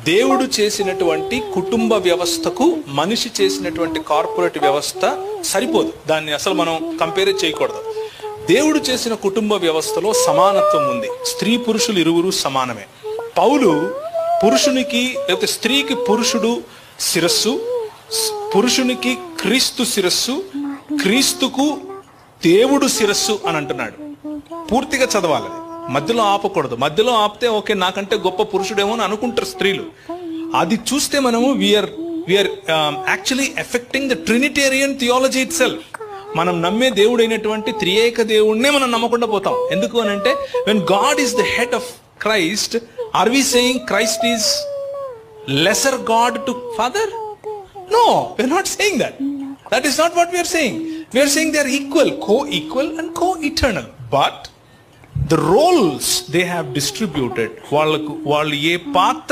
దేవుడు చేసినటువంటి కుటుంబ వ్యవస్థకు మనిషి చేసినటువంటి కార్పొరేట్ వ్యవస్థ సరిపోదు. దాన్ని అసలు మనం కంపేర్ చేయకూడదు. దేవుడు చేసిన కుటుంబ వ్యవస్థలో సమానత్వం ఉంది. స్త్రీ పురుషులు ఇరువురు సమానమే. పౌలు పురుషునికి లేకపోతే స్త్రీకి పురుషుడు శిరస్సు, పురుషునికి క్రీస్తు శిరస్సు, క్రీస్తుకు దేవుడు శిరస్సు అని అంటున్నాడు. పూర్తిగా చదవాలి, మధ్యలో ఆపకూడదు. మధ్యలో ఆపితే ఓకే నాకంటే గొప్ప పురుషుడేమో అని అనుకుంటారు స్త్రీలు. అది చూస్తే మనము we're actually affecting the Trinitarian theology itself. మనం నమ్మే దేవుడైనటువంటి త్రియేక దేవుడినే మనం నమ్మకుండా పోతాం. ఎందుకు అని అంటే when God is the head of Christ, are we saying Christ is lesser God to Father? No, we're not saying that. That is not what we're saying. We're saying they are equal, co-equal and co-eternal. But the roles they have distributed, వాళ్ళు ఏ పాత్ర